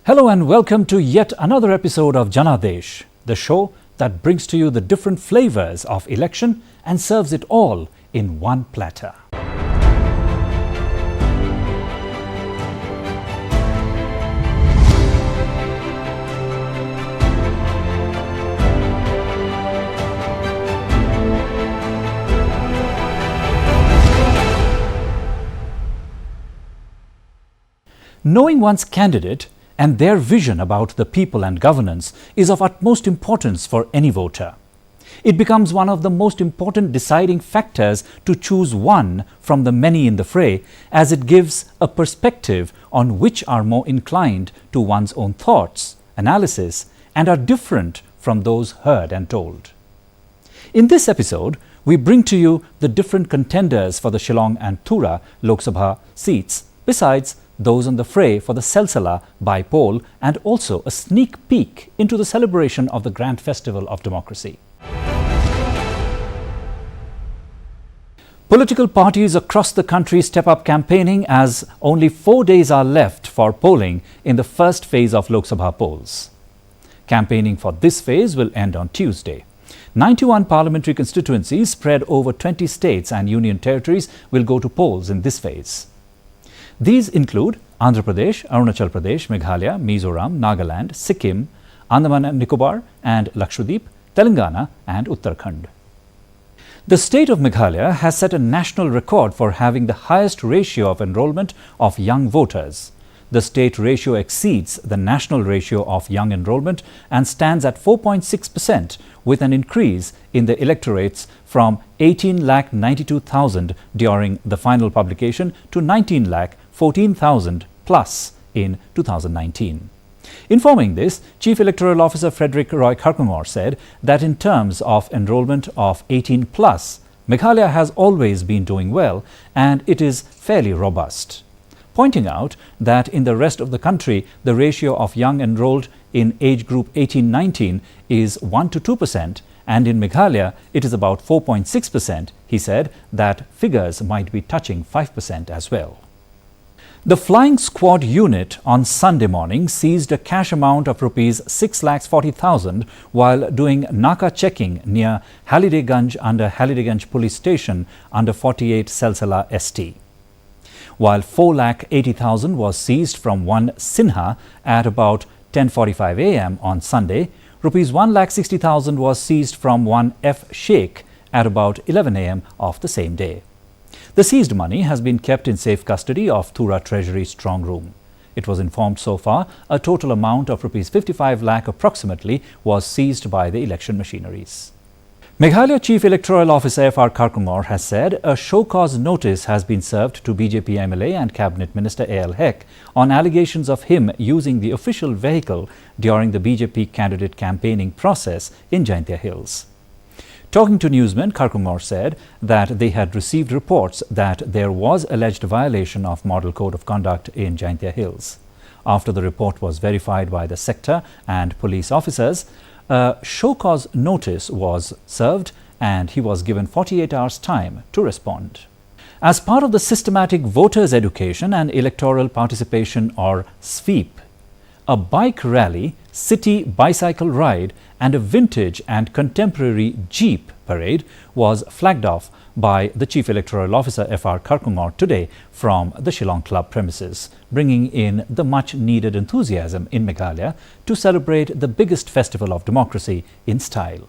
Hello and welcome to yet another episode of Janadesh, the show that brings to you the different flavors of election and serves it all in one platter. Knowing one's candidate and their vision about the people and governance is of utmost importance for any voter. It becomes one of the most important deciding factors to choose one from the many in the fray, as it gives a perspective on which are more inclined to one's own thoughts, analysis, and are different from those heard and told. In this episode, we bring to you the different contenders for the Shillong and Tura Lok Sabha seats, besides those on the fray for the Salsala by poll, and also a sneak peek into the celebration of the Grand Festival of Democracy. Political parties across the country step up campaigning as only 4 days are left for polling in the first phase of Lok Sabha polls. Campaigning for this phase will end on Tuesday. 91 parliamentary constituencies spread over 20 states and union territories will go to polls in this phase. These include Andhra Pradesh, Arunachal Pradesh, Meghalaya, Mizoram, Nagaland, Sikkim, Andaman and Nicobar and Lakshadweep, Telangana and Uttarakhand. The state of Meghalaya has set a national record for having the highest ratio of enrollment of young voters. The state ratio exceeds the national ratio of young enrollment and stands at 4.6%, with an increase in the electorates from 18,92,000 during the final publication to 19,14,000 plus in 2019. Informing this, Chief Electoral Officer Frederick Roy Kharkongor said that in terms of enrollment of 18 plus, Meghalaya has always been doing well and it is fairly robust, pointing out that in the rest of the country, the ratio of young enrolled in age group 18-19 is 1 to 2%, and in Meghalaya it is about 4.6%. He said that figures might be touching 5% as well. The Flying Squad unit on Sunday morning seized a cash amount of rupees 6,40,000 while doing Naka checking near Hallidayganj under Hallidayganj Police Station under 48 Salsala ST. While 4,80,000 was seized from one Sinha at about 10:45 a.m. on Sunday, rupees 1,60,000 was seized from one F. Sheikh at about 11 a.m. of the same day. The seized money has been kept in safe custody of Tura Treasury Strong Room. It was informed so far a total amount of rupees 55 lakh approximately was seized by the election machineries. Meghalaya Chief Electoral Officer F.R. Kharkongor has said a show cause notice has been served to BJP MLA and Cabinet Minister A.L. Hek on allegations of him using the official vehicle during the BJP candidate campaigning process in Jaintia Hills. Talking to newsmen, Kharkongor said that they had received reports that there was alleged violation of Model Code of Conduct in Jaintia Hills. After the report was verified by the sector and police officers, a show cause notice was served and he was given 48 hours time to respond. As part of the systematic voters' education and electoral participation, or SWEEP, a bike rally, city bicycle ride and a vintage and contemporary Jeep parade was flagged off by the Chief Electoral Officer F.R. Kharkongor today from the Shillong Club premises, bringing in the much needed enthusiasm in Meghalaya to celebrate the biggest festival of democracy in style.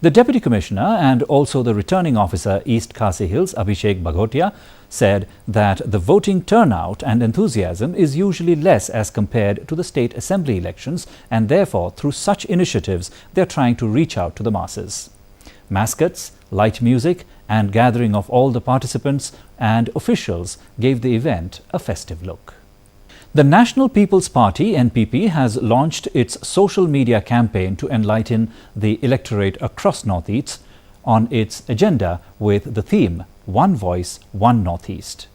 The Deputy Commissioner and also the Returning Officer East Khasi Hills, Abhishek Bhagotia, said that the voting turnout and enthusiasm is usually less as compared to the state assembly elections, and therefore through such initiatives they are trying to reach out to the masses. Mascots, light music and gathering of all the participants and officials gave the event a festive look. The National People's Party (NPP) has launched its social media campaign to enlighten the electorate across Northeast on its agenda with the theme One Voice, One Northeast.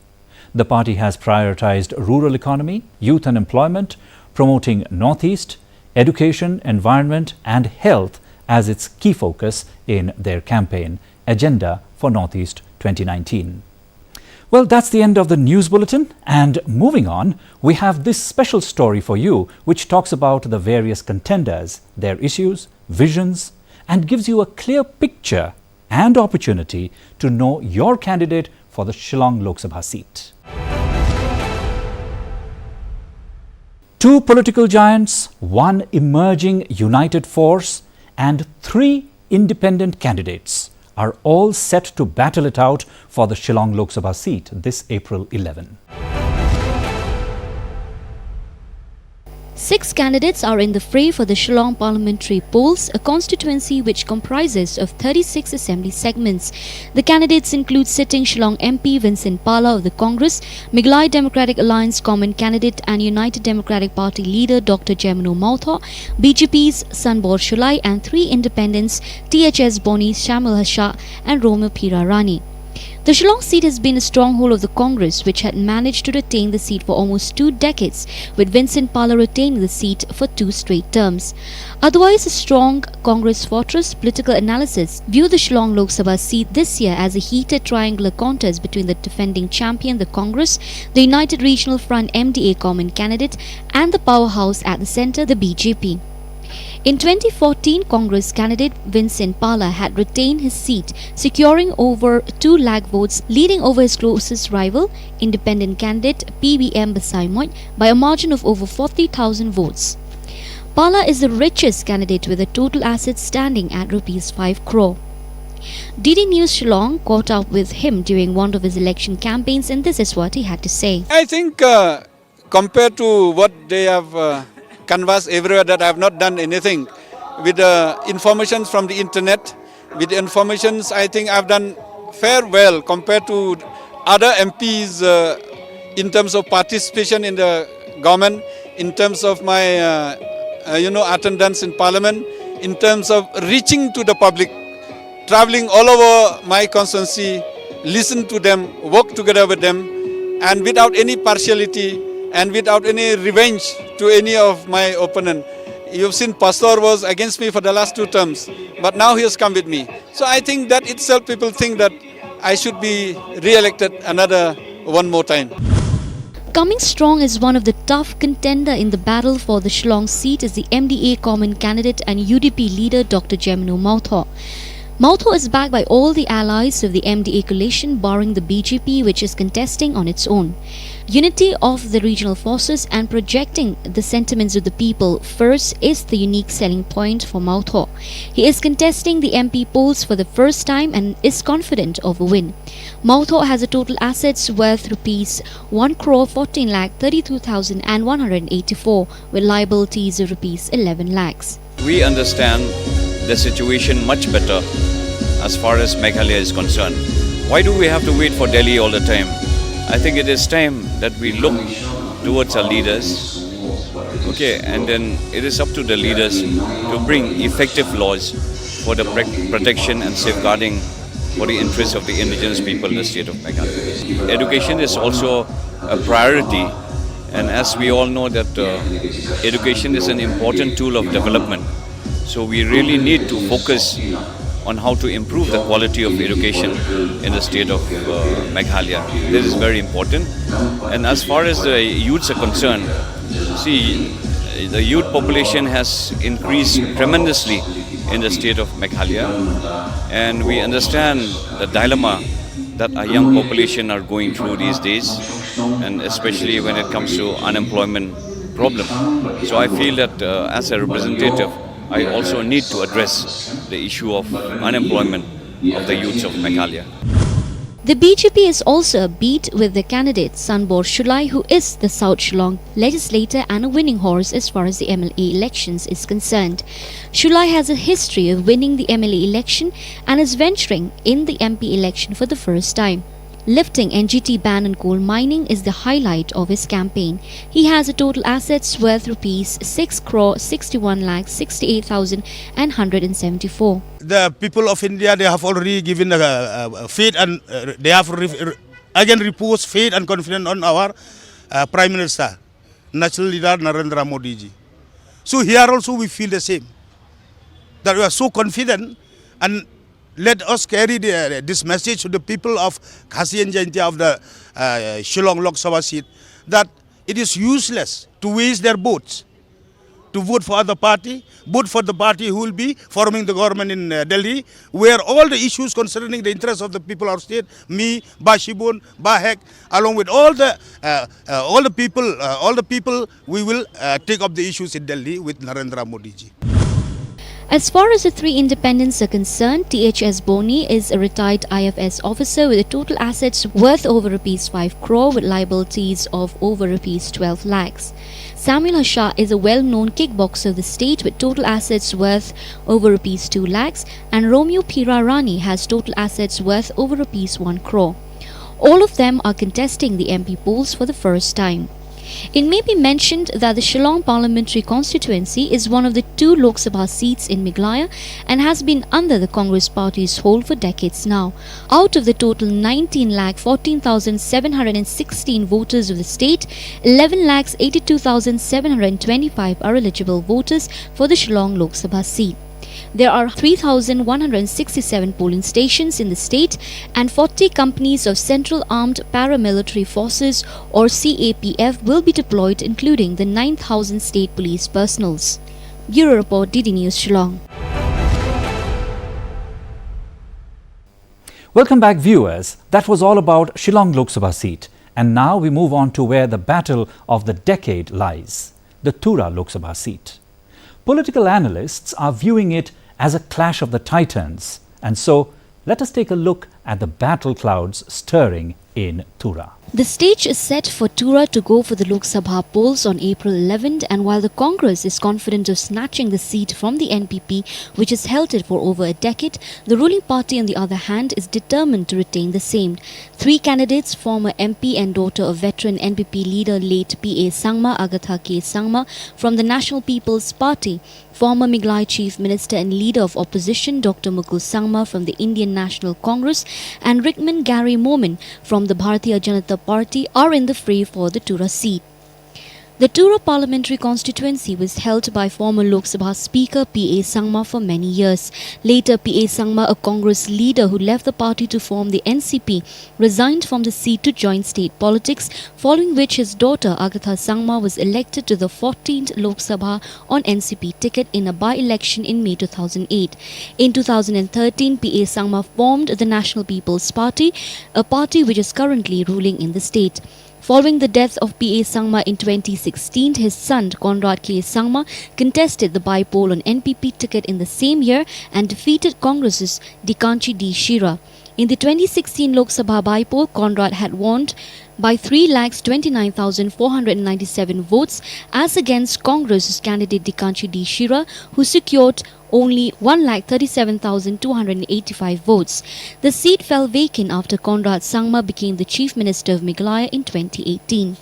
The party has prioritized rural economy, youth and employment, promoting Northeast, education, environment and health as its key focus in their campaign Agenda for Northeast 2019. Well, that's the end of the news bulletin. And moving on, we have this special story for you, which talks about the various contenders, their issues, visions, and gives you a clear picture and opportunity to know your candidate for the Shillong Lok Sabha seat. Two political giants, one emerging united force, and three independent candidates are all set to battle it out for the Shillong Lok Sabha seat this April 11. 6 candidates are in the fray for the Shillong Parliamentary Polls, a constituency which comprises of 36 assembly segments. The candidates include sitting Shillong MP Vincent Pala of the Congress, Miglai Democratic Alliance Common Candidate and United Democratic Party leader Dr. Jemino Mautho, BJP's Sanbor Shulai, and 3 independents THS Boni Shamil Hasha and Romeo Pira Rani. The Shillong seat has been a stronghold of the Congress, which had managed to retain the seat for almost 2 decades, with Vincent Pala retaining the seat for 2 straight terms. Otherwise a strong Congress fortress, political analysts view the Shillong Lok Sabha seat this year as a heated triangular contest between the defending champion, the Congress, the United Regional Front MDA common candidate, and the powerhouse at the centre, the BJP. In 2014, Congress candidate Vincent Pala had retained his seat, securing over 2 lakh votes, leading over his closest rival, independent candidate PBM Basaimoy, by a margin of over 40,000 votes. Pala is the richest candidate with a total assets standing at Rs 5 crore. DD News Shillong caught up with him during one of his election campaigns, and this is what he had to say. I think compared to what they have canvassed everywhere, that I have not done anything. With the information from the internet, with the informations, I think I have done fair well compared to other MPs in terms of participation in the government, in terms of my attendance in Parliament, in terms of reaching to the public, traveling all over my constituency, listen to them, work together with them, and without any partiality and without any revenge to any of my opponent. You've seen Pastor was against me for the last 2 terms, but now he has come with me. So I think that itself, people think that I should be re-elected another 1 more time. Coming strong as one of the tough contender in the battle for the Shillong seat is the MDA common candidate and UDP leader Dr. Jemino Mautho. Mautho is backed by all the allies of the MDA coalition, barring the BJP, which is contesting on its own. Unity of the regional forces and projecting the sentiments of the people first is the unique selling point for Mautho. He is contesting the MP polls for the first time and is confident of a win. Mautho has a total assets worth Rs 1,14,32,184 with liabilities of Rs 11 lakhs. We understand the situation much better as far as Meghalaya is concerned. Why do we have to wait for Delhi all the time? I think it is time that we look towards our leaders, and then it is up to the leaders to bring effective laws for the protection and safeguarding for the interests of the indigenous people in the state of Meghalaya. Education is also a priority, and as we all know that education is an important tool of development. So we really need to focus on how to improve the quality of education in the state of Meghalaya. This is very important. And as far as the youths are concerned, see, the youth population has increased tremendously in the state of Meghalaya, and we understand the dilemma that our young population are going through these days, and especially when it comes to unemployment problem. So I feel that as a representative, I also need to address the issue of unemployment of the youths of Meghalaya. The BJP is also a beat with the candidate Sanbor Shulai, who is the South Shillong legislator and a winning horse as far as the MLA elections is concerned. Shulai has a history of winning the MLA election and is venturing in the MP election for the first time. Lifting NGT ban on coal mining is the highlight of his campaign. He has a total assets worth Rs 6 crore 61 lakh 68,174. The people of India, they have already given faith and they have again reposed faith and confidence on our Prime Minister, National Leader Narendra Modi ji. So here also we feel the same, that we are so confident, and let us carry this message to the people of Khasi and Jaintia of the Shillong Lok Sabha seat, that it is useless to waste their votes to vote for other party, vote for the party who will be forming the government in Delhi, where all the issues concerning the interests of the people of state, me, Bashibun, Bahek, along with all the people, we will take up the issues in Delhi with Narendra Modi ji. As far as the three independents are concerned, THS Boni is a retired IFS officer with a total assets worth over Rs 5 crore with liabilities of over Rs 12 lakhs. Samuel Hasha is a well-known kickboxer of the state with total assets worth over Rs 2 lakhs, and Romeo Pira Rani has total assets worth over Rs 1 crore. All of them are contesting the MP polls for the first time. It may be mentioned that the Shillong parliamentary constituency is one of the 2 Lok Sabha seats in Meghalaya and has been under the Congress party's hold for decades now. Out of the total 19,14,716 voters of the state, 11,82,725 are eligible voters for the Shillong Lok Sabha seat. There are 3,167 polling stations in the state and 40 companies of Central Armed Paramilitary Forces or CAPF will be deployed, including the 9,000 state police personnels. Bureau Report, DD News, Shillong. Welcome back, viewers. That was all about Shillong Lok Sabha seat. And now we move on to where the battle of the decade lies, the Tura Lok Sabha seat. Political analysts are viewing it as a clash of the titans, and so let us take a look at the battle clouds stirring in Tura. The stage is set for Tura to go for the Lok Sabha polls on April 11th, and while the Congress is confident of snatching the seat from the NPP, which has held it for over a decade, the ruling party on the other hand is determined to retain the same. 3 candidates, former MP and daughter of veteran NPP leader late P.A. Sangma Agatha K. Sangma from the National People's Party, former Meghalaya Chief Minister and Leader of Opposition Dr. Mukul Sangma from the Indian National Congress, and Rickman Gary Momin from the Bharatiya Janata Party are in the fray for the Tura seat. The Tura parliamentary constituency was held by former Lok Sabha Speaker P.A. Sangma for many years. Later, P.A. Sangma, a Congress leader who left the party to form the NCP, resigned from the seat to join state politics, following which his daughter Agatha Sangma was elected to the 14th Lok Sabha on NCP ticket in a by-election in May 2008. In 2013, P.A. Sangma formed the National People's Party, a party which is currently ruling in the state. Following the death of P.A. Sangma in 2016, his son Conrad K. Sangma contested the by-poll on NPP ticket in the same year and defeated Congress's Dikanchi D. Shira. In the 2016 Lok Sabha by-poll, Conrad had won by 3,29,497 votes as against Congress's candidate Dikanchi D. Shira, who secured only 1,37,285 votes. The seat fell vacant after Conrad Sangma became the Chief Minister of Meghalaya in 2018.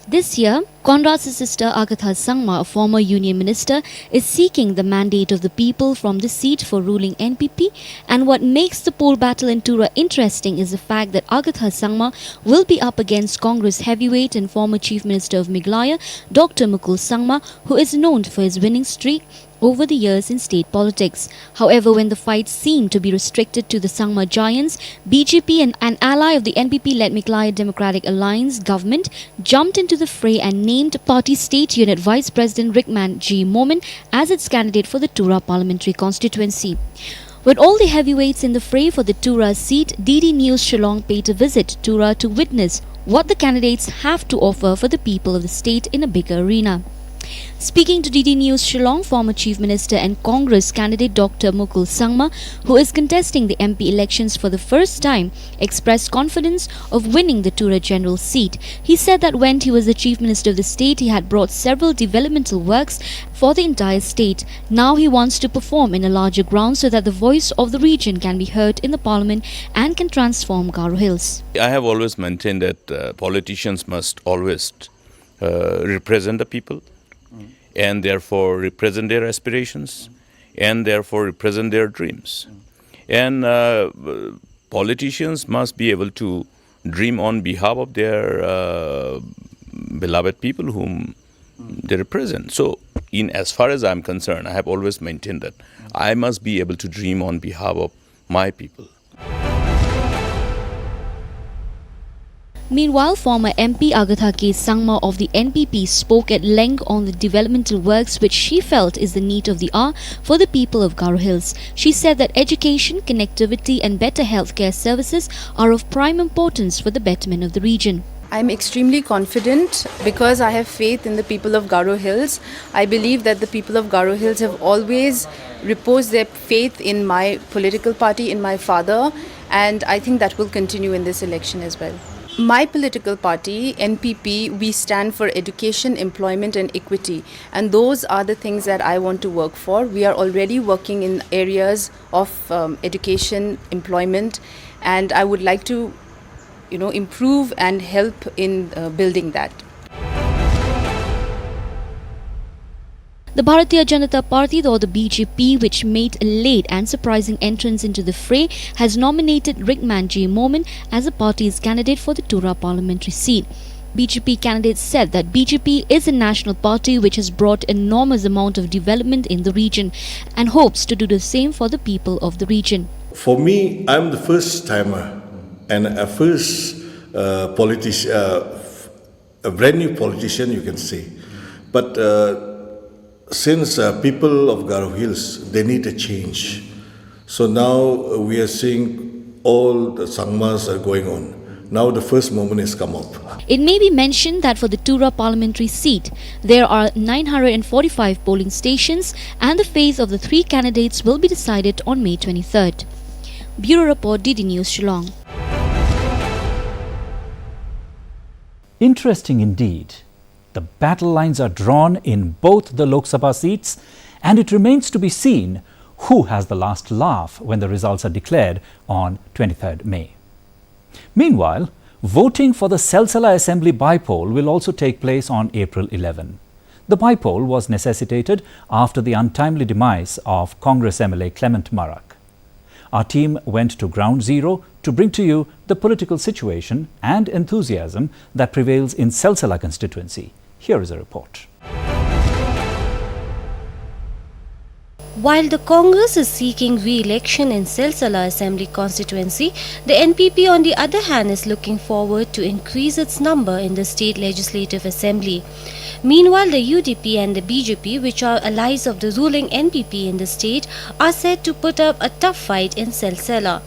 This year, Conrad's sister Agatha Sangma, a former Union Minister, is seeking the mandate of the people from the seat for ruling NPP, and what makes the poll battle in Tura interesting is the fact that Agatha Sangma will be up against Congress heavyweight and former Chief Minister of Meghalaya, Dr. Mukul Sangma, who is known for his winning streak over the years in state politics. However, when the fight seemed to be restricted to the Sangma giants, BJP and an ally of the NPP-led Meghalaya Democratic Alliance government jumped into the fray and named party state unit Vice President Rickman G. Momin as its candidate for the Tura parliamentary constituency. With all the heavyweights in the fray for the Tura seat, DD News Shillong paid a visit to Tura to witness what the candidates have to offer for the people of the state in a bigger arena. Speaking to DD News Shillong, former Chief Minister and Congress candidate Dr. Mukul Sangma, who is contesting the MP elections for the first time, expressed confidence of winning the Tura general seat. He said that when he was the Chief Minister of the state, he had brought several developmental works for the entire state. Now he wants to perform in a larger ground so that the voice of the region can be heard in the parliament and can transform Garo Hills. I have always maintained that politicians must always represent the people, and therefore represent their aspirations, and therefore represent their dreams. And politicians must be able to dream on behalf of their beloved people whom they represent. So, in as far as I'm concerned, I have always maintained that I must be able to dream on behalf of my people. Meanwhile, former MP Agatha K. Sangma of the NPP spoke at length on the developmental works which she felt is the need of the hour for the people of Garo Hills. She said that education, connectivity and better healthcare services are of prime importance for the betterment of the region. I'm extremely confident because I have faith in the people of Garo Hills. I believe that the people of Garo Hills have always reposed their faith in my political party, in my father, and I think that will continue in this election as well. My political party, NPP, we stand for education, employment and equity, and those are the things that I want to work for. We are already working in areas of education, employment, and I would like to improve and help in building that. The Bharatiya Janata Party, or the BJP, which made a late and surprising entrance into the fray, has nominated Rickman J. Momin as the party's candidate for the Tura parliamentary seat. BJP candidates said that BJP is a national party which has brought enormous amount of development in the region and hopes to do the same for the people of the region. For me, I'm the first timer and a first politician, a brand new politician, you can say. But since people of Garo Hills, they need a change. So now we are seeing all the Sangmas are going on. Now the first moment has come up. It may be mentioned that for the Tura parliamentary seat, there are 945 polling stations and the fate of the three candidates will be decided on May 23rd. Bureau Report, DD News, Shillong. Interesting indeed. The battle lines are drawn in both the Lok Sabha seats, and it remains to be seen who has the last laugh when the results are declared on 23rd May. Meanwhile, voting for the Salsala Assembly by-poll will also take place on April 11. The by-poll was necessitated after the untimely demise of Congress MLA Clement Marak. Our team went to ground zero to bring to you the political situation and enthusiasm that prevails in Salsala constituency. Here is a report. While the Congress is seeking re-election in Salsala Assembly constituency, the NPP on the other hand is looking forward to increase its number in the State Legislative Assembly. Meanwhile, the UDP and the BJP, which are allies of the ruling NPP in the state, are said to put up a tough fight in Salsala.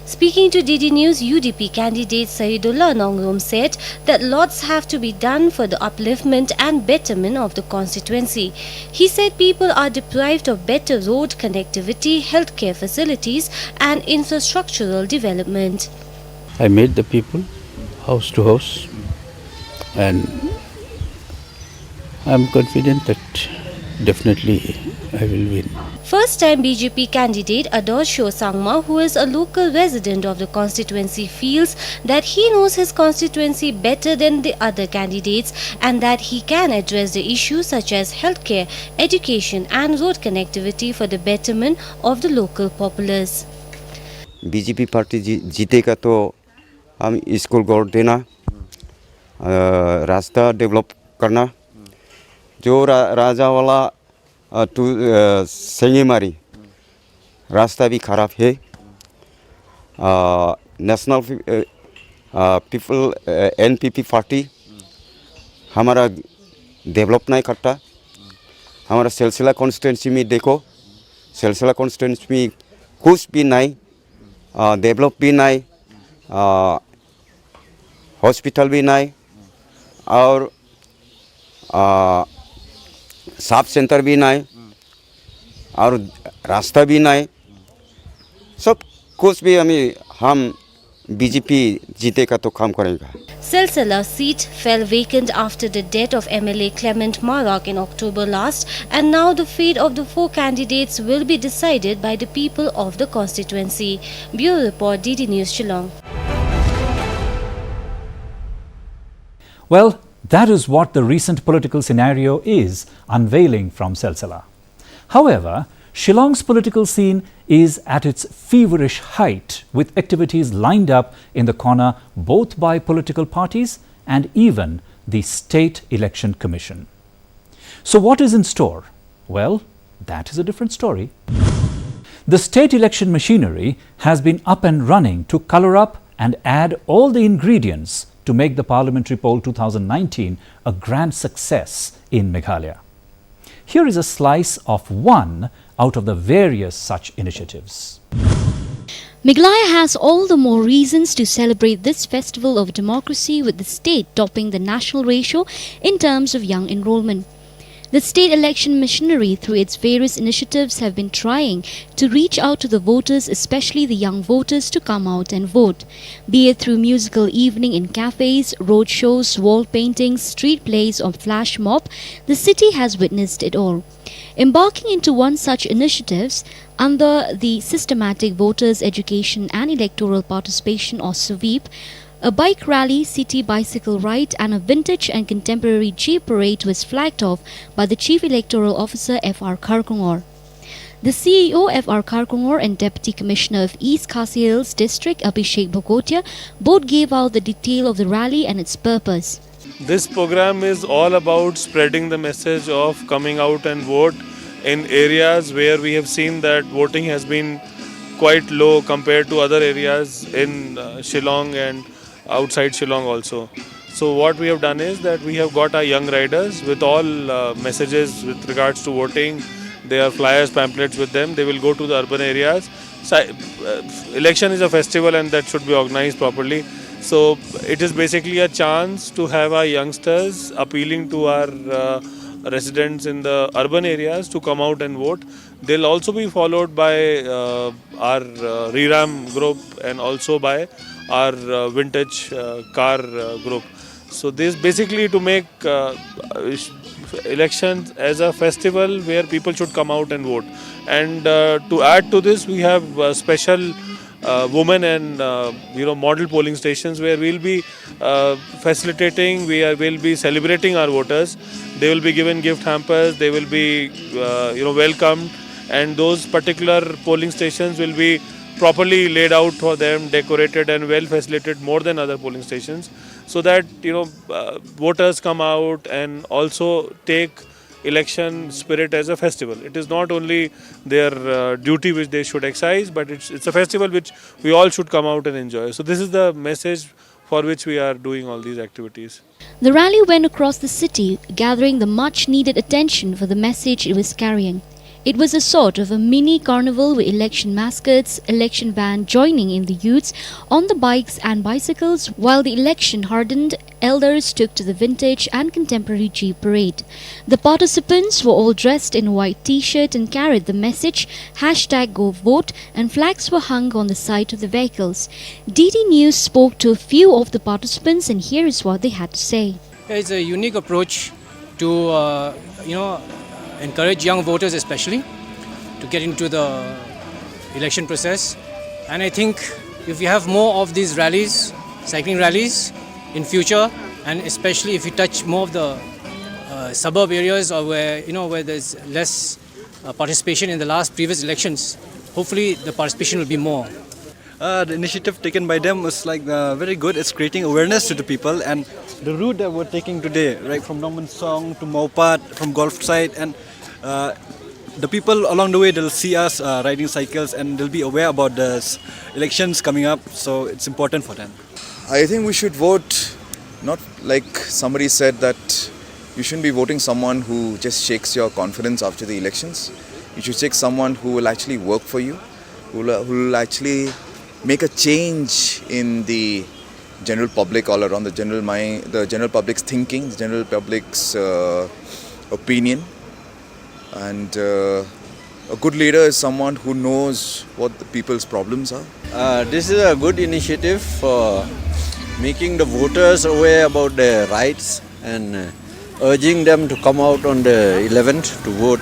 Speaking to DD News, UDP candidate Saidullah Nongrum said that lots have to be done for the upliftment and betterment of the constituency. He said people are deprived of better road connectivity, healthcare facilities and infrastructural development. I met the people house to house and I'm confident that definitely I will win. First-time BJP candidate Adorsho Sangma, who is a local resident of the constituency, feels that he knows his constituency better than the other candidates and that he can address the issues such as healthcare, education and road connectivity for the betterment of the local populace. BJP party जीतेगा तो हम school गौर देना, रास्ता develop करना, जो राजा वाला सेंगेमारी रास्ता भी खराब है, नेशनल पीपल एनपीपी पार्टी हमारा डेवलप नहीं करता, हमारा सिलसिला कॉन्स्टिट्यूंसी में देखो, सिलसिला कॉन्स्टिट्यूंसी में कुछ भी नहीं, डेवलप भी नहीं, हॉस्पिटल भी नहीं और साफ सेंटर भी नहीं और रास्ता भी नहीं, सब कुछ भी हम बीजेपी जीतेगा तो काम करेगा. Salsala seat fell vacant after the death of MLA Clement Marak in October last, and now the fate of the four candidates will be decided by the people of the constituency. Bureau Report, DD News, Shillong. Well, that is what the recent political scenario is unveiling from Salsala. However, Shillong's political scene is at its feverish height, with activities lined up in the corner both by political parties and even the State Election Commission. So what is in store? Well, that is a different story. The state election machinery has been up and running to colour up and add all the ingredients to make the Parliamentary Poll 2019 a grand success in Meghalaya. Here is a slice of one out of the various such initiatives. Meghalaya has all the more reasons to celebrate this festival of democracy, with the state topping the national ratio in terms of young enrollment. The state election machinery, through its various initiatives, have been trying to reach out to the voters, especially the young voters, to come out and vote. Be it through musical evening in cafes, road shows, wall paintings, street plays or flash mob, the city has witnessed it all. Embarking into one such initiatives under the Systematic Voters Education and Electoral Participation or SVEEP, a bike rally, city bicycle ride and a vintage and contemporary jeep parade was flagged off by the Chief Electoral Officer F.R. Kharkongor. The CEO F.R. Kharkongor and Deputy Commissioner of East Khasi Hills District Abhishek Bhagotia both gave out the detail of the rally and its purpose. This program is all about spreading the message of coming out and vote in areas where we have seen that voting has been quite low compared to other areas in Shillong and outside Shillong also. So what we have done is that we have got our young riders with all messages with regards to voting. There are flyers, pamphlets with them. They will go to the urban areas. So, election is a festival and that should be organized properly. So it is basically a chance to have our youngsters appealing to our residents in the urban areas to come out and vote. They'll also be followed by our Reram group and also by our vintage car group. So this basically to make elections as a festival where people should come out and vote. And to add to this, we have special women and model polling stations where we'll be facilitating, will be celebrating our voters. They will be given gift hampers, they will be welcomed, and those particular polling stations will be properly laid out for them, decorated and well facilitated more than other polling stations, so that voters come out and also take election spirit as a festival. It is not only their duty which they should exercise, but it's a festival which we all should come out and enjoy. So this is the message for which we are doing all these activities. The rally went across the city, gathering the much needed attention for the message it was carrying. It was a sort of a mini carnival with election mascots, election band joining in the youths on the bikes and bicycles, while the election hardened elders took to the vintage and contemporary jeep parade. The participants were all dressed in white t-shirt and carried the message #GoVote, and flags were hung on the side of the vehicles. DD News spoke to a few of the participants, and here is what they had to say. It's a unique approach to encourage young voters especially to get into the election process, and I think if we have more of these rallies, cycling rallies in future, and especially if we touch more of the suburb areas or where there's less participation in the previous elections, hopefully the participation will be more. The initiative taken by them was very good. It's creating awareness to the people, and the route that we're taking today, right from Norman Song to Maupat, from Golf Side, and the people along the way, they'll see us riding cycles and they'll be aware about the elections coming up, so it's important for them. I think we should vote, not like somebody said that you shouldn't be voting someone who just shakes your confidence after the elections. You should take someone who will actually work for you, who will actually make a change in the general public all around, the general public's thinking, the general public's opinion. And a good leader is someone who knows what the people's problems are. This is a good initiative for making the voters aware about their rights and urging them to come out on the 11th to vote.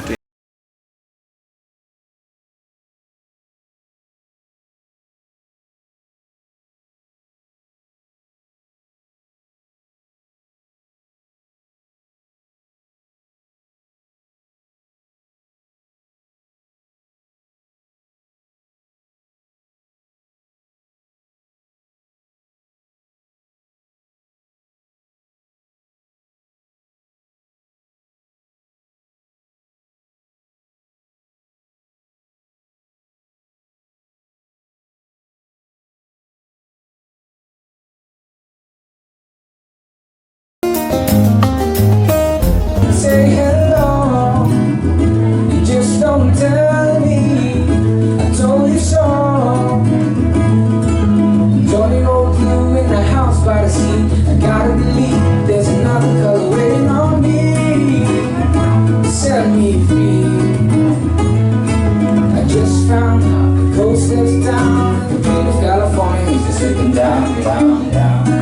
strong. Jolly old blue in the house by the sea. I gotta believe there's another color waiting on me to set me free. I just found out the coast is down and the beat of California is just slipping down, down, down.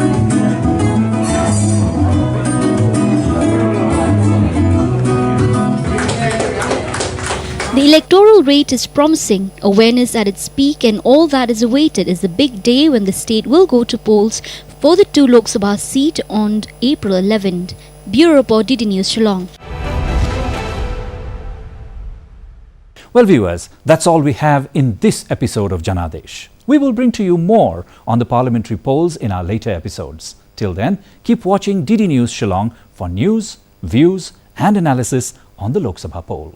The electoral rate is promising, awareness at its peak, and all that is awaited is the big day when the state will go to polls for the 2 Lok Sabha seat on April 11th. Bureau Report, DD News, Shillong. Well, viewers, that's all we have in this episode of Janadesh. We will bring to you more on the parliamentary polls in our later episodes. Till then, keep watching DD News Shillong for news, views and analysis on the Lok Sabha poll.